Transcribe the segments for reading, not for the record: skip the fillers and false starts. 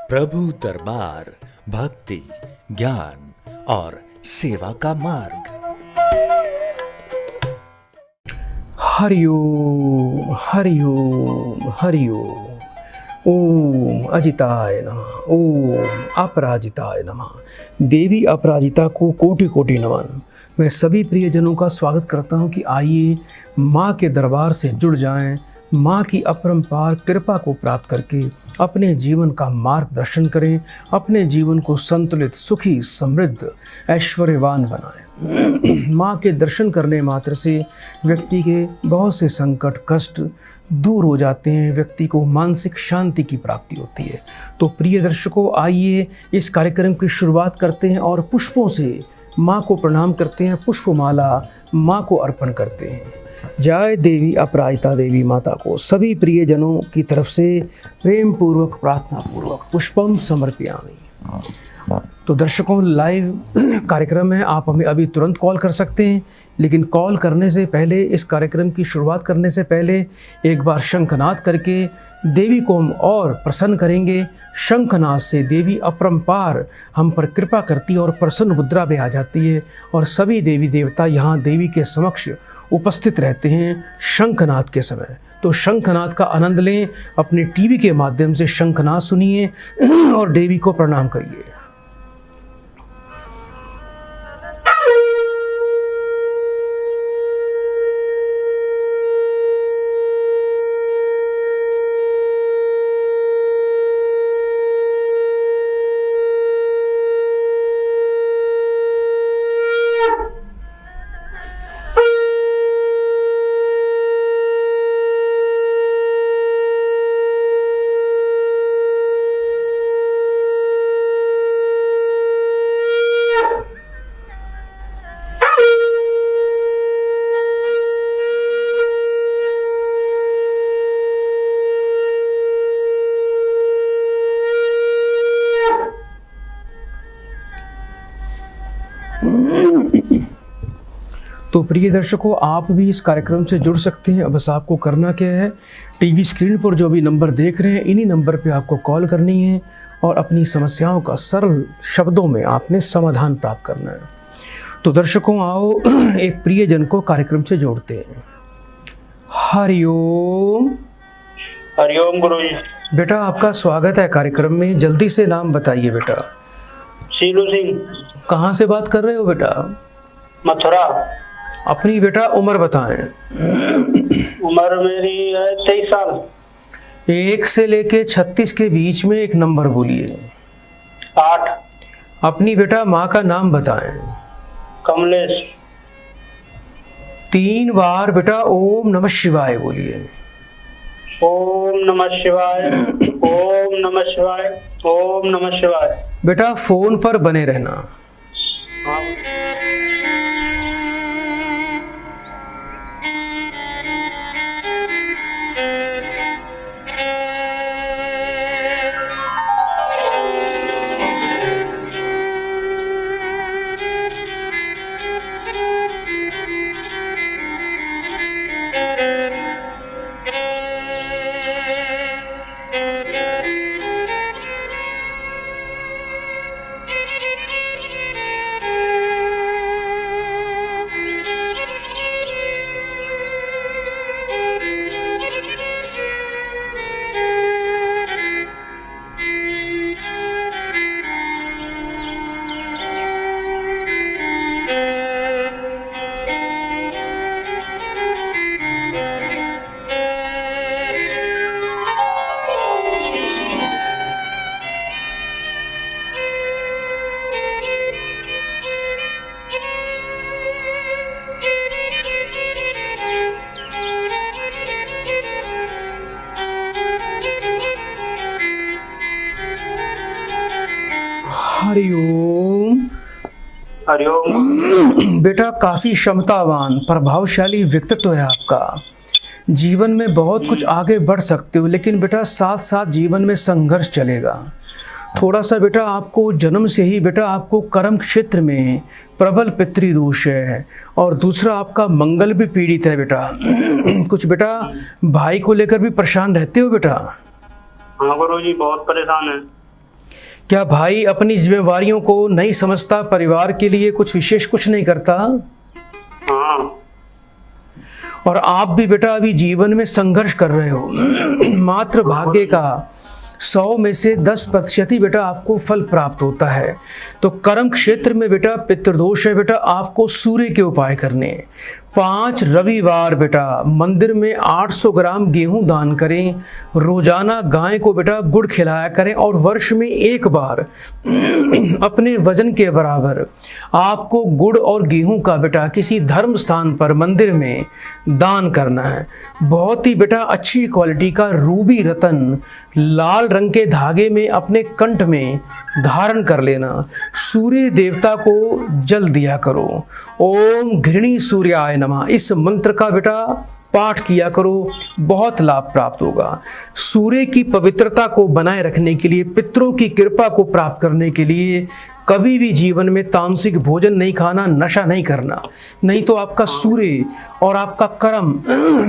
प्रभु दरबार भक्ति, ज्ञान और सेवा का मार्ग। हरिओम हरिओम हरिओम। ओम अजिताय नमः, ओम अपराजिताय नमः। देवी अपराजिता को कोटि कोटि नमन। मैं सभी प्रियजनों का स्वागत करता हूं कि आइए माँ के दरबार से जुड़ जाएं, माँ की अपरंपार कृपा को प्राप्त करके अपने जीवन का मार्गदर्शन करें, अपने जीवन को संतुलित, सुखी, समृद्ध, ऐश्वर्यवान बनाएं। माँ के दर्शन करने मात्र से व्यक्ति के बहुत से संकट, कष्ट दूर हो जाते हैं, व्यक्ति को मानसिक शांति की प्राप्ति होती है। तो प्रिय दर्शकों, आइए इस कार्यक्रम की शुरुआत करते हैं और पुष्पों से माँ को प्रणाम करते हैं, पुष्पमाला माँ को अर्पण करते हैं। जय देवी अपराजिता देवी माता को सभी प्रियजनों की तरफ से प्रेम पूर्वक, प्रार्थना पूर्वक पुष्पम समर्पयामि। तो दर्शकों, लाइव कार्यक्रम है, आप हमें अभी तुरंत कॉल कर सकते हैं, लेकिन कॉल करने से पहले, इस कार्यक्रम की शुरुआत करने से पहले एक बार शंखनाद करके देवी को हम और प्रसन्न करेंगे। शंखनाद से देवी अपरंपार हम पर कृपा करती है और प्रसन्न मुद्रा में आ जाती है और सभी देवी देवता यहाँ देवी के समक्ष उपस्थित रहते हैं शंखनाद के समय। तो शंखनाद का आनंद लें, अपने टीवी के माध्यम से शंखनाद सुनिए और देवी को प्रणाम करिए। तो प्रिय दर्शकों, आप भी इस कार्यक्रम से जुड़ सकते हैं। बस आपको करना क्या है, टीवी स्क्रीन पर जो भी नंबर देख रहे हैं, इन्हीं नंबर पे आपको कॉल करनी है और अपनी समस्याओं का सरल शब्दों में आपने समाधान प्राप्त करना है। तो दर्शकों, आओ एक प्रियजन को कार्यक्रम से जोड़ते हैं। हरिओम। हरिओम गुरुजी। बेटा, आपका स्वागत है कार्यक्रम में। जल्दी से नाम बताइए बेटा। शीलू सिंह। कहाँ से बात कर रहे हो बेटा? मथुरा। अपनी बेटा उम्र बताएं। उम्र मेरी है 23 साल। 1 से लेके 36 के बीच में एक नंबर बोलिए। 8। अपनी बेटा माँ का नाम बताएं। कमलेश। 3 बार बेटा ओम नमः शिवाय बोलिए। ओम नमः शिवाय, ओम नमः शिवाय, ओम नमः शिवाय। बेटा फोन पर बने रहना। हाँ। हरिओम। हरिओम। बेटा काफी क्षमतावान, प्रभावशाली व्यक्तित्व है आपका। जीवन में बहुत कुछ आगे बढ़ सकते हो, लेकिन बेटा साथ साथ जीवन में संघर्ष चलेगा। थोड़ा सा बेटा आपको जन्म से ही बेटा आपको कर्म क्षेत्र में प्रबल पितृदोष है, और दूसरा आपका मंगल भी पीड़ित है बेटा। कुछ बेटा भाई को लेकर भी परेशान रहते हो बेटा। हाँ गुरुजी, बहुत परेशान है। क्या भाई अपनी जिम्मेवारियों को नहीं समझता? परिवार के लिए कुछ विशेष कुछ नहीं करता? हाँ। और आप भी बेटा अभी जीवन में संघर्ष कर रहे हो। मात्र भाग्य का 100 में से 10% ही बेटा आपको फल प्राप्त होता है। तो कर्म क्षेत्र में बेटा पितृदोष है बेटा, आपको सूर्य के उपाय करने हैं। 5 रविवार बेटा मंदिर में 800 ग्राम गेहूं दान करें, रोजाना गाय को बेटा गुड़ खिलाया करें, और वर्ष में एक बार अपने वजन के बराबर आपको गुड़ और गेहूं का बेटा किसी धर्म स्थान पर मंदिर में दान करना है। बहुत ही बेटा अच्छी क्वालिटी का रूबी रतन लाल रंग के धागे में अपने कंठ में धारण कर लेना। सूर्य देवता को जल दिया करो। ओम घृणी सूर्याय नमः, इस मंत्र का बेटा पाठ किया करो, बहुत लाभ प्राप्त होगा। सूर्य की पवित्रता को बनाए रखने के लिए, पितरों की कृपा को प्राप्त करने के लिए कभी भी जीवन में तामसिक भोजन नहीं खाना, नशा नहीं करना, नहीं तो आपका सूर्य और आपका कर्म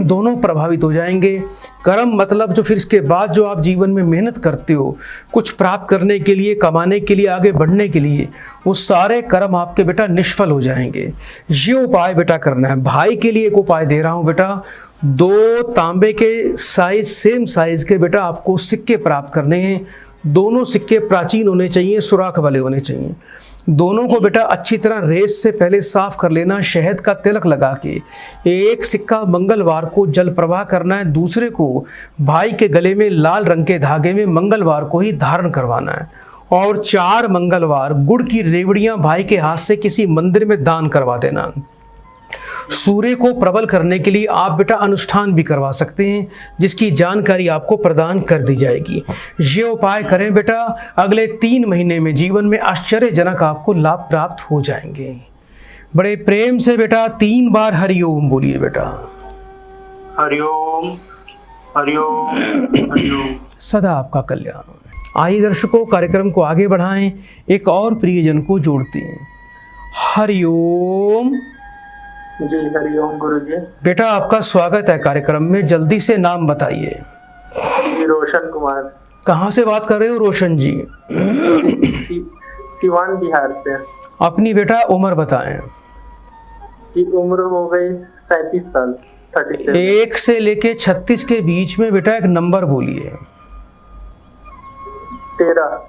दोनों प्रभावित हो जाएंगे। कर्म मतलब जो फिर इसके बाद जो आप जीवन में मेहनत करते हो कुछ प्राप्त करने के लिए, कमाने के लिए, आगे बढ़ने के लिए, वो सारे कर्म आपके बेटा निष्फल हो जाएंगे। ये उपाय बेटा करना है। भाई के लिए एक उपाय दे रहा हूँ बेटा, 2 तांबे के साइज सेम साइज के बेटा आपको सिक्के प्राप्त करने हैं। दोनों सिक्के प्राचीन होने चाहिए, सुराख वाले होने चाहिए। दोनों को बेटा अच्छी तरह रेस से पहले साफ कर लेना, शहद का तिलक लगा के। एक सिक्का मंगलवार को जल प्रवाह करना है, दूसरे को भाई के गले में लाल रंग के धागे में मंगलवार को ही धारण करवाना है। और 4 मंगलवार गुड़ की रेवड़ियां भाई के हाथ से किसी मंदिर में दान करवा देना। सूर्य को प्रबल करने के लिए आप बेटा अनुष्ठान भी करवा सकते हैं, जिसकी जानकारी आपको प्रदान कर दी जाएगी। ये उपाय करें बेटा, अगले 3 महीने में जीवन में आश्चर्यजनक आपको लाभ प्राप्त हो जाएंगे। बड़े प्रेम से बेटा 3 बार हरिओम बोलिए बेटा। हरिओम हरिओम हरिओम। सदा आपका कल्याण हो। आइए दर्शकों, कार्यक्रम को आगे बढ़ाएं, एक और प्रियजन को जोड़ते हैं। हरिओम। जी हरिओम गुरुजी। बेटा आपका स्वागत है कार्यक्रम में, जल्दी से नाम बताइए। जी रोशन कुमार। कहाँ से बात कर रहे हो रोशन जी? सिवान बिहार से। अपनी बेटा उम्र बताएं। जी उम्र हो गई 37 साल। 37। 1 से लेके 36 के बीच में बेटा एक नंबर बोलिए। 13।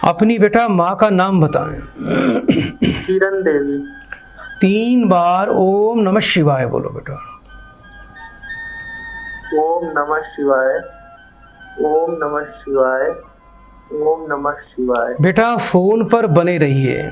अपनी बेटा माँ का नाम बताएं। किरण देवी। 3 बार ओम नमः शिवाय बोलो बेटा। ओम नमः शिवाय, ओम नमः शिवाय, ओम नमः शिवाय। बेटा फोन पर बने रहिए।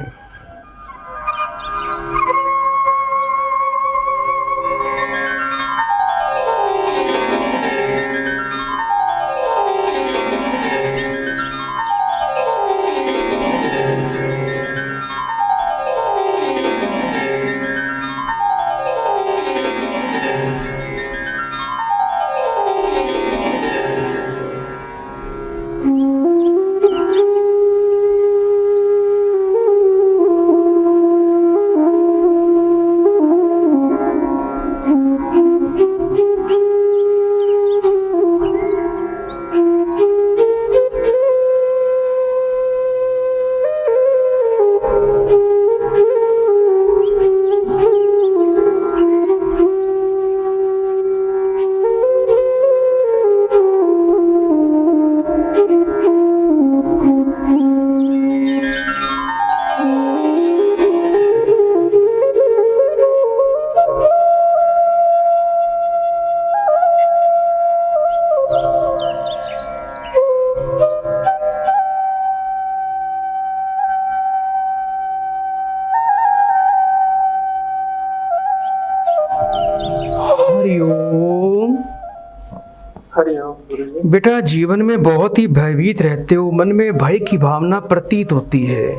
बेटा जीवन में बहुत ही भयभीत रहते हो, मन में भय की भावना प्रतीत होती है,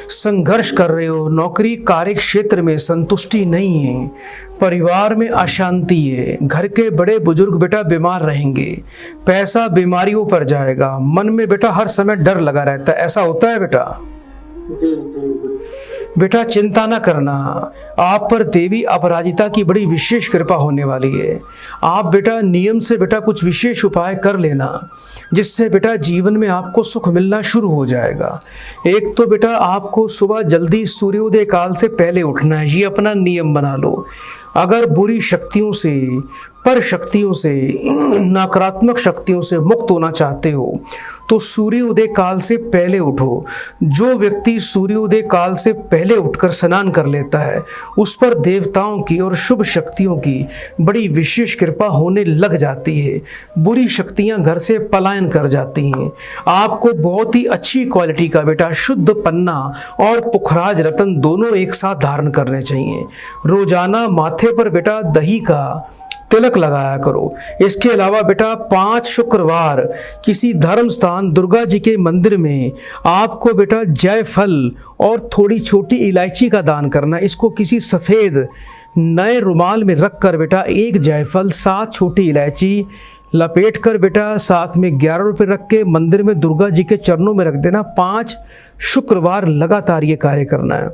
संघर्ष कर रहे हो, नौकरी कार्य क्षेत्र में संतुष्टि नहीं है, परिवार में अशांति है, घर के बड़े बुजुर्ग बेटा बीमार रहेंगे, पैसा बीमारियों पर जाएगा, मन में बेटा हर समय डर लगा रहता है, ऐसा होता है बेटा? बेटा चिंता न करना, आप पर देवी अपराजिता की बड़ी विशेष कृपा होने वाली है। आप बेटा नियम से बेटा कुछ विशेष उपाय कर लेना, जिससे बेटा जीवन में आपको सुख मिलना शुरू हो जाएगा। एक तो बेटा आपको सुबह जल्दी सूर्योदय काल से पहले उठना है, ये अपना नियम बना लो। अगर बुरी शक्तियों से, पर शक्तियों से, नकारात्मक शक्तियों से मुक्त होना चाहते हो तो सूर्योदय काल से पहले उठो। जो व्यक्ति सूर्योदय काल से पहले उठकर स्नान कर लेता है उस पर देवताओं की और शुभ शक्तियों की बड़ी विशेष कृपा होने लग जाती है। बुरी शक्तियां घर से पलायन कर जाती हैं। आपको बहुत ही अच्छी क्वालिटी का बेटा शुद्ध पन्ना और पुखराज रतन दोनों एक साथ धारण करने चाहिए। रोजाना माथे पर बेटा दही का तिलक लगाया करो। इसके अलावा बेटा 5 शुक्रवार किसी धर्म स्थान दुर्गा जी के मंदिर में आपको बेटा जायफल और थोड़ी छोटी इलायची का दान करना। इसको किसी सफ़ेद नए रुमाल में रख कर बेटा 1 जायफल 7 छोटी इलायची लपेट कर बेटा साथ में 11 रुपये रख के मंदिर में दुर्गा जी के चरणों में रख देना। 5 शुक्रवार लगातार ये कार्य करना है।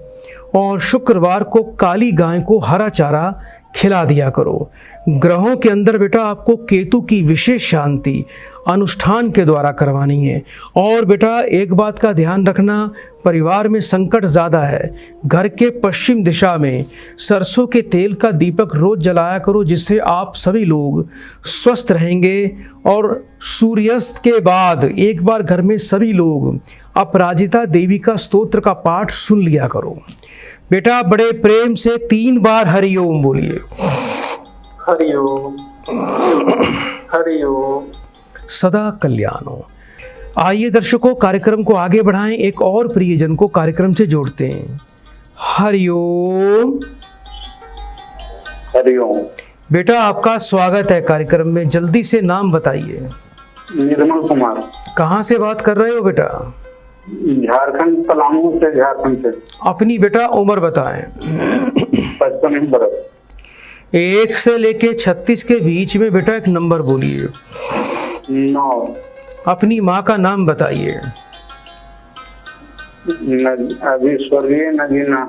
और शुक्रवार को काली गाय को हरा चारा खिला दिया करो। ग्रहों के अंदर बेटा आपको केतु की विशेष शांति अनुष्ठान के द्वारा करवानी है। और बेटा एक बात का ध्यान रखना, परिवार में संकट ज़्यादा है। घर के पश्चिम दिशा में सरसों के तेल का दीपक रोज जलाया करो, जिससे आप सभी लोग स्वस्थ रहेंगे। और सूर्यास्त के बाद एक बार घर में सभी लोग अपराजिता देवी का स्तोत्र का पाठ सुन लिया करो। बेटा बड़े प्रेम से 3 बार हरिओम बोलिए। हरिओम हरिओम। सदा कल्याण हो। आइए दर्शकों, कार्यक्रम को आगे बढ़ाएं। एक और प्रियजन को कार्यक्रम से जोड़ते हैं। हरिओम हरिओम। बेटा आपका स्वागत है कार्यक्रम में। जल्दी से नाम बताइए। निर्मल कुमार। कहाँ से बात कर रहे हो बेटा? झारखंड, पलामू से, झारखंड से। अपनी बेटा उम्र बताएं। 55 बरस। 1 से लेके 36 के बीच में बेटा एक नंबर बोलिए। 9। अपनी माँ का नाम बताइए। अभी स्वर्गीय नगीना।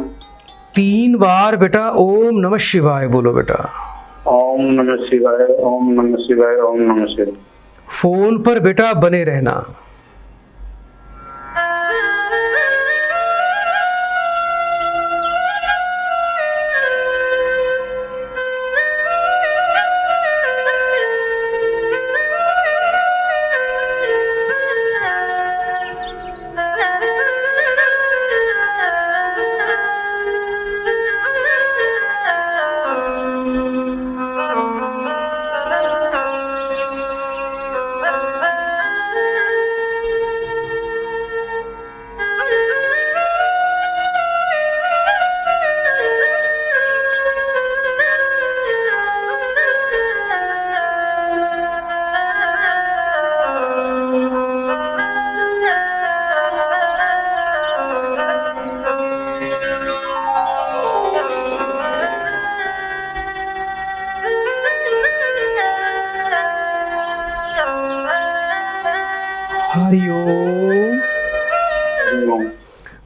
3 बार बेटा ओम नमः शिवाय बोलो बेटा। ओम नमः शिवाय, ओम नमः शिवाय, ओम नमः शिवाय। फोन पर बेटा बने रहना। हरिओम।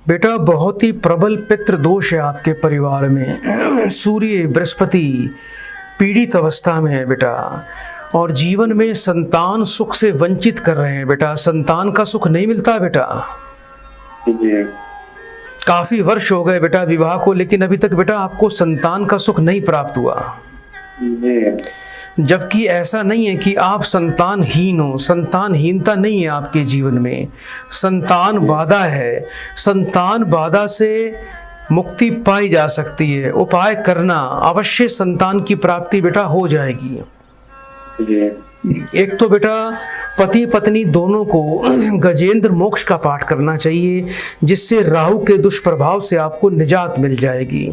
बेटा बहुत ही प्रबल पितृ दोष है आपके परिवार में। सूर्य बृहस्पति पीड़ित अवस्था में है बेटा, और जीवन में संतान सुख से वंचित कर रहे हैं बेटा। संतान का सुख नहीं मिलता बेटा। जी। काफी वर्ष हो गए बेटा विवाह को, लेकिन अभी तक बेटा आपको संतान का सुख नहीं प्राप्त हुआ। जी। जबकि ऐसा नहीं है कि आप संतानहीन हो। संतानहीनता नहीं है आपके जीवन में, संतान बाधा है। संतान बाधा से मुक्ति पाई जा सकती है। उपाय करना, अवश्य संतान की प्राप्ति बेटा हो जाएगी। जी। एक तो बेटा पति पत्नी दोनों को गजेंद्र मोक्ष का पाठ करना चाहिए, जिससे राहु के दुष्प्रभाव से आपको निजात मिल जाएगी।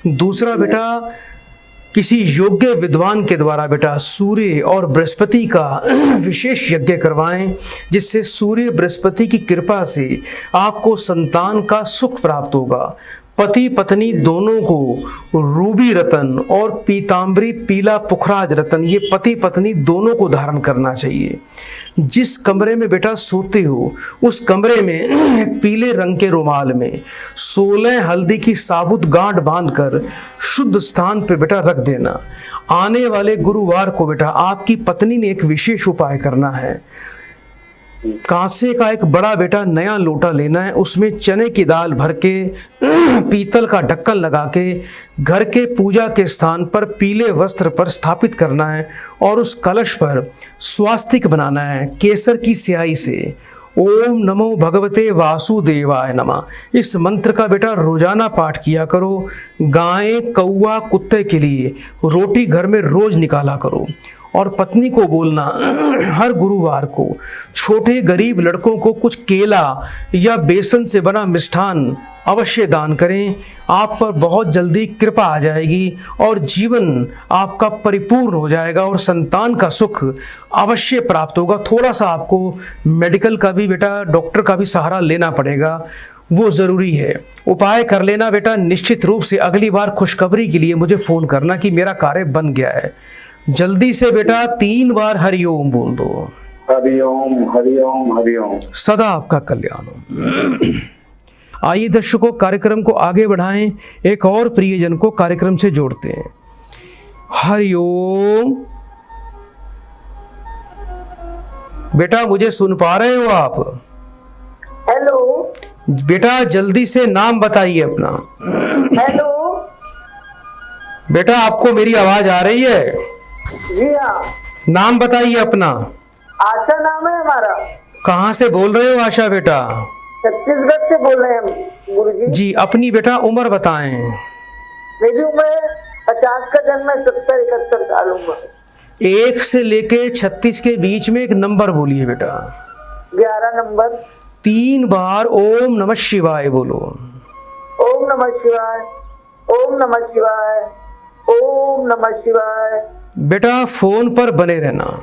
दूसरा बेटा किसी योग्य विद्वान के द्वारा बेटा सूर्य और बृहस्पति का विशेष यज्ञ करवाएं, जिससे सूर्य बृहस्पति की कृपा से आपको संतान का सुख प्राप्त होगा। पति पत्नी दोनों को रूबी रतन और पीताम्बरी पीला पुखराज रतन, ये पति पत्नी दोनों को धारण करना चाहिए। जिस कमरे में बेटा सोते हो उस कमरे में एक पीले रंग के रुमाल में 16 हल्दी की साबुत गांठ बांधकर शुद्ध स्थान पे बेटा रख देना। आने वाले गुरुवार को बेटा आपकी पत्नी ने एक विशेष उपाय करना है। कांसे का एक बड़ा बेटा नया लोटा लेना है, उसमें चने की दाल भर के पीतल का ढक्कन लगा के घर के पूजा के स्थान पर पीले वस्त्र पर स्थापित करना है और उस कलश पर स्वास्तिक बनाना है केसर की स्याही से। ओम नमो भगवते वासुदेवाय नमः। इस मंत्र का बेटा रोजाना पाठ किया करो। गायें कौवा कुत्ते के लिए रोटी घर में रोज निकाला करो और पत्नी को बोलना हर गुरुवार को छोटे गरीब लड़कों को कुछ केला या बेसन से बना मिष्ठान अवश्य दान करें। आप पर बहुत जल्दी कृपा आ जाएगी और जीवन आपका परिपूर्ण हो जाएगा और संतान का सुख अवश्य प्राप्त होगा। थोड़ा सा आपको मेडिकल का भी बेटा डॉक्टर का भी सहारा लेना पड़ेगा, वो ज़रूरी है। उपाय कर लेना बेटा। निश्चित रूप से अगली बार खुशखबरी के लिए मुझे फ़ोन करना कि मेरा कार्य बन गया है। जल्दी से बेटा 3 बार हरिओम बोल दो। हरिओम हरिओम हरिओम। सदा आपका कल्याण हो। आइए दर्शकों, कार्यक्रम को आगे बढ़ाएं, एक और प्रियजन को कार्यक्रम से जोड़ते हैं। हरिओम। बेटा मुझे सुन पा रहे हो आप? हेलो बेटा जल्दी से नाम बताइए अपना। हेलो बेटा आपको मेरी आवाज आ रही है? जी हाँ, नाम बताइए अपना। आशा नाम है हमारा। कहाँ से बोल रहे हो आशा बेटा? छत्तीसगढ़ से बोल रहे हैं हम गुरुजी। जी अपनी बेटा उम्र बताएं। मेरी उम्र 50 का जन्म है, 70-71 साल उम्र। 1 से लेके 36 के बीच में एक नंबर बोलिए बेटा। 11 नंबर। 3 बार ओम नमः शिवाय बोलो। ओम नमः शिवाय, ओम नमः शिवाय, ओम नमः शिवाय। बेटा फोन पर बने रहना।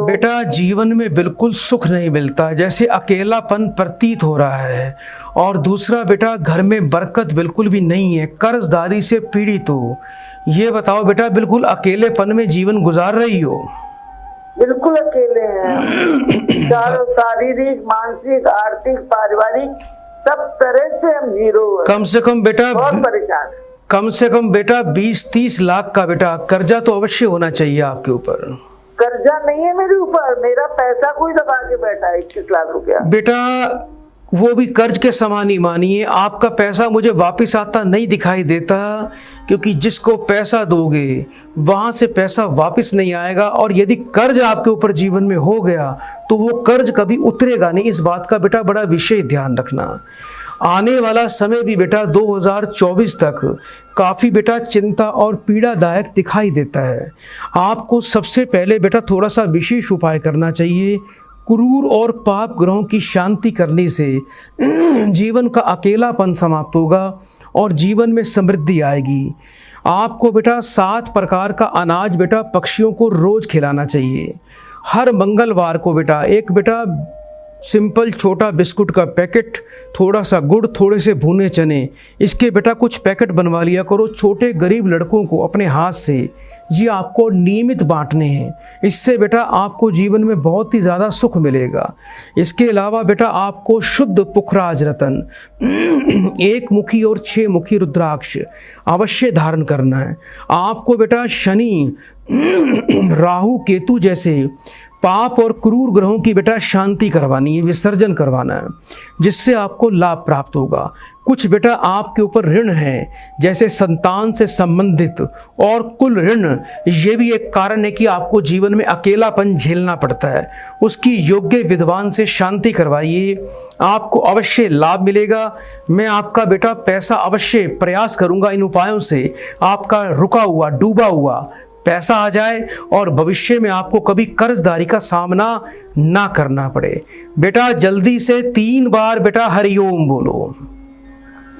बेटा जीवन में बिल्कुल सुख नहीं मिलता, जैसे अकेलापन प्रतीत हो रहा है। और दूसरा बेटा घर में बरकत बिल्कुल भी नहीं है, कर्जदारी से पीड़ित हो। ये बताओ बेटा बिल्कुल अकेलेपन में जीवन गुजार रही हो? बिल्कुल अकेले हैं। चारों शारीरिक, मानसिक, आर्थिक, पारिवारिक सब तरह से हम जीरो हैं। कम से कम बेटा बहुत परेशान है। कम से कम बेटा 20-30 लाख का बेटा कर्जा तो अवश्य होना चाहिए आपके ऊपर। कर्जा नहीं है मेरे ऊपर, मेरा पैसा कोई दबा के बैठा है 21 लाख रुपया। बेटा वो भी कर्ज के समान ही मानिए, आपका पैसा मुझे वापस आता नहीं दिखाई देता, क्योंकि जिसको पैसा दोगे वहां से पैसा वापस नहीं आएगा। और यदि कर्ज आपके ऊपर जीवन में हो गया तो वो कर्ज कभी उतरेगा नहीं। इस बात का बेटा बड़ा विशेष ध्यान रखना। आने वाला समय भी बेटा 2024 तक काफ़ी बेटा चिंता और पीड़ादायक दिखाई देता है। आपको सबसे पहले बेटा थोड़ा सा विशेष उपाय करना चाहिए। क्रूर और पाप ग्रहों की शांति करने से जीवन का अकेलापन समाप्त होगा और जीवन में समृद्धि आएगी। आपको बेटा 7 प्रकार का अनाज बेटा पक्षियों को रोज़ खिलाना चाहिए। हर मंगलवार को बेटा एक बेटा सिंपल छोटा बिस्कुट का पैकेट, थोड़ा सा गुड़, थोड़े से भुने चने, इसके बेटा कुछ पैकेट बनवा लिया करो। छोटे गरीब लड़कों को अपने हाथ से ये आपको नियमित बांटने हैं। इससे बेटा आपको जीवन में बहुत ही ज़्यादा सुख मिलेगा। इसके अलावा बेटा आपको शुद्ध पुखराज रतन 1 मुखी और 6 मुखी रुद्राक्ष अवश्य धारण करना है। आपको बेटा शनि, राहु, केतु जैसे पाप और क्रूर ग्रहों की बेटा शांति करवानी है, विसर्जन करवाना है, जिससे आपको लाभ प्राप्त होगा। कुछ बेटा आपके ऊपर ऋण है, जैसे संतान से संबंधित और कुल ऋण, ये भी एक कारण है कि आपको जीवन में अकेलापन झेलना पड़ता है। उसकी योग्य विद्वान से शांति करवाइए, आपको अवश्य लाभ मिलेगा। मैं आपका बेटा पैसा अवश्य प्रयास करूंगा इन उपायों से आपका रुका हुआ, डूबा हुआ पैसा आ जाए और भविष्य में आपको कभी कर्जदारी का सामना ना करना पड़े। बेटा जल्दी से 3 बार बेटा हरिओम बोलो।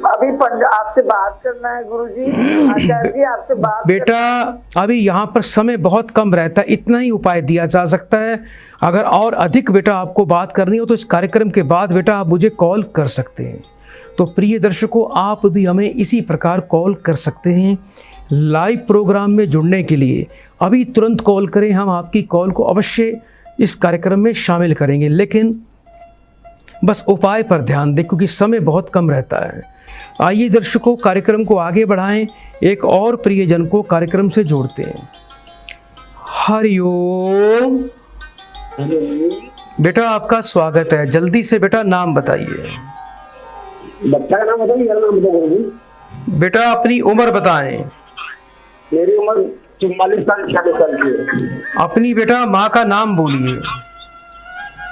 अभी आपसे बात करना है गुरुजी। आचार्य जी आपसे बात बेटा अभी यहाँ पर समय बहुत कम रहता है, इतना ही उपाय दिया जा सकता है। अगर और अधिक बेटा आपको बात करनी हो तो इस कार्यक्रम के बाद बेटा आप मुझे कॉल कर सकते हैं। तो प्रिय दर्शकों, आप भी हमें इसी प्रकार कॉल कर सकते हैं। लाइव प्रोग्राम में जुड़ने के लिए अभी तुरंत कॉल करें, हम आपकी कॉल को अवश्य इस कार्यक्रम में शामिल करेंगे, लेकिन बस उपाय पर ध्यान दें क्योंकि समय बहुत कम रहता है। आइए दर्शकों, कार्यक्रम को आगे बढ़ाएं, एक और प्रियजन को कार्यक्रम से जोड़ते हैं। हरिओम। बेटा आपका स्वागत है, जल्दी से बेटा नाम बताइए। बच्चा का नाम बताइए, नाम बताइए। बेटा अपनी उम्र बताएं। मेरी उम्र 44 साल 46 साल की है। अपनी बेटा माँ का नाम बोलिए।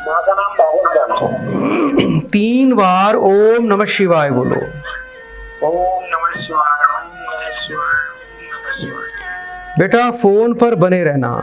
माँ का नाम भागवत। 3 बार ओम नमः शिवाय बोलो। ओम नमः शिवाय, ओम नमः शिवाय, ओम नमः शिवाय। बेटा फोन पर बने रहना।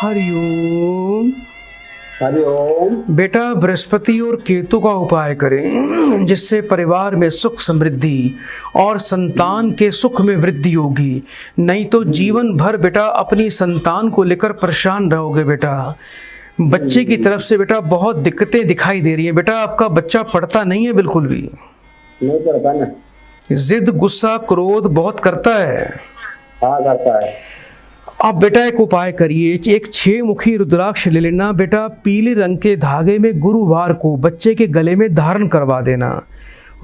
हरिओम। हरिओम। बेटा बृहस्पति और केतु का उपाय करें, जिससे परिवार में सुख समृद्धि और संतान के सुख में वृद्धि होगी। नहीं तो जीवन भर बेटा अपनी संतान को लेकर परेशान रहोगे। बेटा बच्चे की तरफ से बेटा बहुत दिक्कतें दिखाई दे रही है। बेटा आपका बच्चा पढ़ता नहीं है, बिल्कुल भी नहीं पढ़ता ना, जिद गुस्सा क्रोध बहुत करता है। हाँ करता है। अब बेटा एक उपाय करिए, एक 6 मुखी रुद्राक्ष ले लेना। बेटा पीले रंग के धागे में गुरुवार को बच्चे के गले में धारण करवा देना।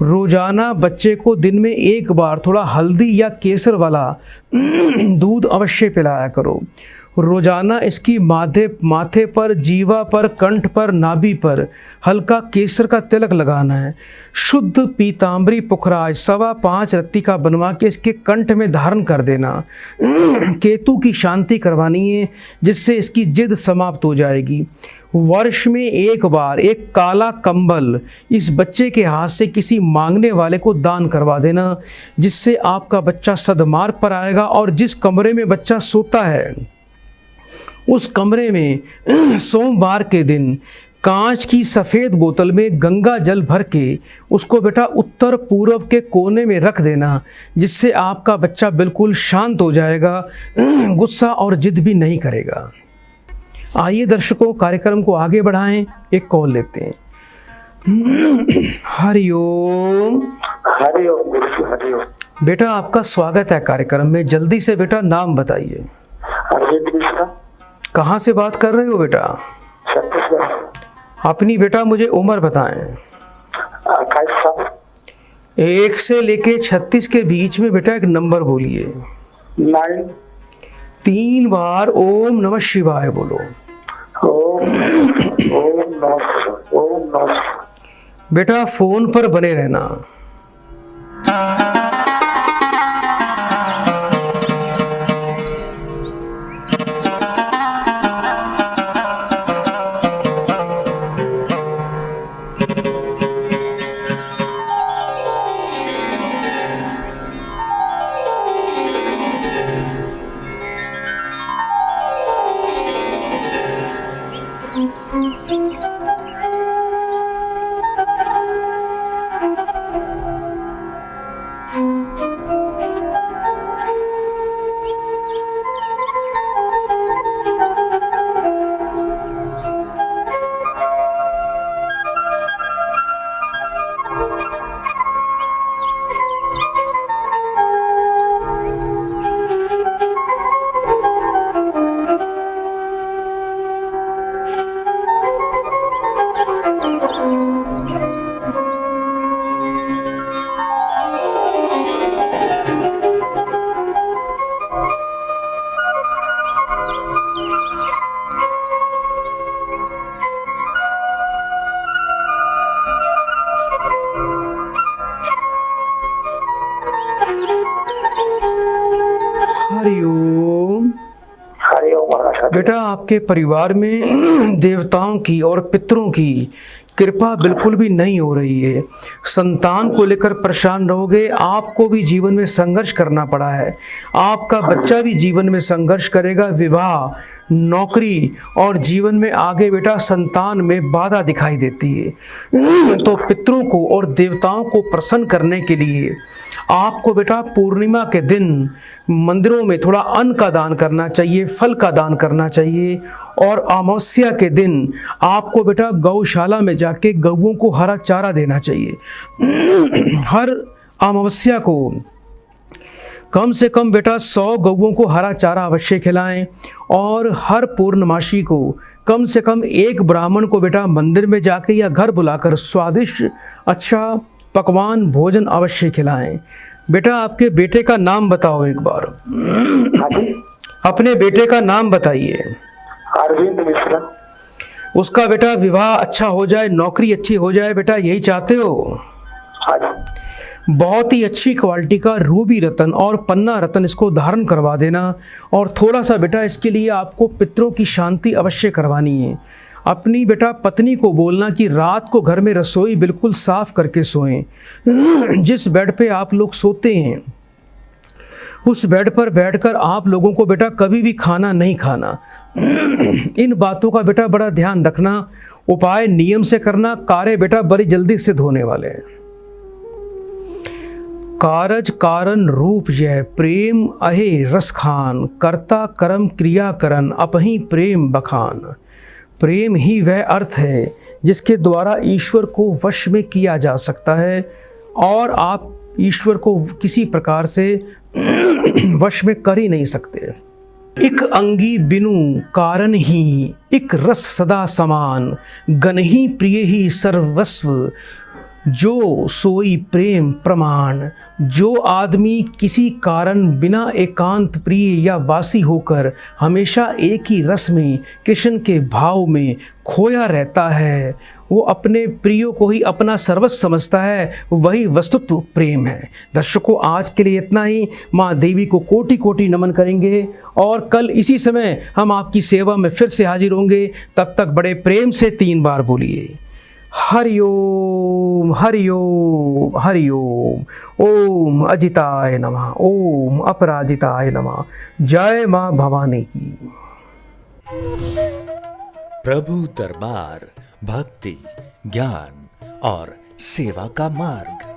रोजाना बच्चे को दिन में 1 बार थोड़ा हल्दी या केसर वाला दूध अवश्य पिलाया करो। रोजाना इसकी माथे पर, जीवा पर, कंठ पर, नाभि पर हल्का केसर का तिलक लगाना है। शुद्ध पीताम्बरी पुखराज 5.25 रत्ती का बनवा के इसके कंठ में धारण कर देना। केतु की शांति करवानी है, जिससे इसकी जिद समाप्त हो जाएगी। वर्ष में एक बार एक काला कंबल इस बच्चे के हाथ से किसी मांगने वाले को दान करवा देना, जिससे आपका बच्चा सद्मार्ग पर आएगा। और जिस कमरे में बच्चा सोता है उस कमरे में सोमवार के दिन कांच की सफ़ेद बोतल में गंगा जल भर के उसको बेटा उत्तर पूर्व के कोने में रख देना, जिससे आपका बच्चा बिल्कुल शांत हो जाएगा, गुस्सा और जिद भी नहीं करेगा। आइए दर्शकों, कार्यक्रम को आगे बढ़ाएं। एक कॉल लेते हैं। हरिओम। हरिओम गुरुजी, हरिओम। बेटा आपका स्वागत है कार्यक्रम में। जल्दी से बेटा नाम बताइए। अरविंद मिश्रा। कहाँ से बात कर रहे हो बेटा? छत्तीसगढ़। अपनी बेटा मुझे उम्र बताएं। 28 साल। 1 से लेके 36 के बीच में बेटा एक नंबर बोलिए। 9। 3 बार ओम नमः शिवाय बोलो। ओम नमः। बेटा फोन पर बने रहना। हरिओम। बेटा आपके परिवार में देवताओं की और पितरों की कृपा बिल्कुल भी नहीं हो रही है। संतान को लेकर परेशान रहोगे। आपको भी जीवन में संघर्ष करना पड़ा है। आपका बच्चा भी जीवन में संघर्ष करेगा। विवाह, नौकरी और जीवन में आगे बेटा संतान में बाधा दिखाई देती है। तो पितरों को और देवताओं को प्रसन्न करने के लिए आपको बेटा पूर्णिमा के दिन मंदिरों में थोड़ा अन्न का दान करना चाहिए, फल का दान करना चाहिए। और अमावस्या के दिन आपको बेटा गौशाला में जाके गौओं को हरा चारा देना चाहिए। हर अमावस्या को कम से कम बेटा 100 गौओं को हरा चारा अवश्य खिलाएं। और हर पूर्णमासी को कम से कम एक ब्राह्मण को बेटा मंदिर में जाके या घर बुलाकर स्वादिष्ट अच्छा पकवान भोजन अवश्य खिलाएं। बेटा आपके बेटे का नाम बताओ एक बार। अपने बेटे का नाम बताइए। अरविंद मिश्रा। उसका बेटा विवाह अच्छा हो जाए, नौकरी अच्छी हो जाए, बेटा यही चाहते हो? बहुत ही अच्छी क्वालिटी का रूबी रतन और पन्ना रतन इसको धारण करवा देना। और थोड़ा सा बेटा इसके लिए आपको पितरों की शांति अवश्य करवानी है। अपनी बेटा पत्नी को बोलना कि रात को घर में रसोई बिल्कुल साफ करके सोएं। जिस बेड पे आप लोग सोते हैं उस बेड पर बैठकर आप लोगों को बेटा कभी भी खाना नहीं खाना। इन बातों का बेटा बड़ा ध्यान रखना। उपाय नियम से करना। कार्य बेटा बड़ी जल्दी सिद्ध होने वाले हैं। कारज कारण रूप जय प्रेम अहे रस खान, कर्ता कर्म क्रिया करन अपही प्रेम बखान। प्रेम ही वह अर्थ है जिसके द्वारा ईश्वर को वश में किया जा सकता है। और आप ईश्वर को किसी प्रकार से वश में कर ही नहीं सकते। इक अंगी बिनु कारण ही, इक रस सदा समान, गन ही प्रिय ही सर्वस्व, जो सोई प्रेम प्रमाण, जो आदमी किसी कारण बिना एकांत प्रिय या बासी होकर हमेशा एक ही रस में कृष्ण के भाव में खोया रहता है, वो अपने प्रियो को ही अपना सर्वस्व समझता है, वही वस्तुत्व प्रेम है। दर्शकों, आज के लिए इतना ही। माँ देवी को कोटि कोटि नमन करेंगे और कल इसी समय हम आपकी सेवा में फिर से हाजिर होंगे। तब तक बड़े प्रेम से 3 बार बोलिए हरिओम हरिओम हरिओम। ओम अजिताय नमः, ओम अपराजिताय नमः। जय माँ भवानी की। प्रभु दरबार भक्ति, ज्ञान और सेवा का मार्ग।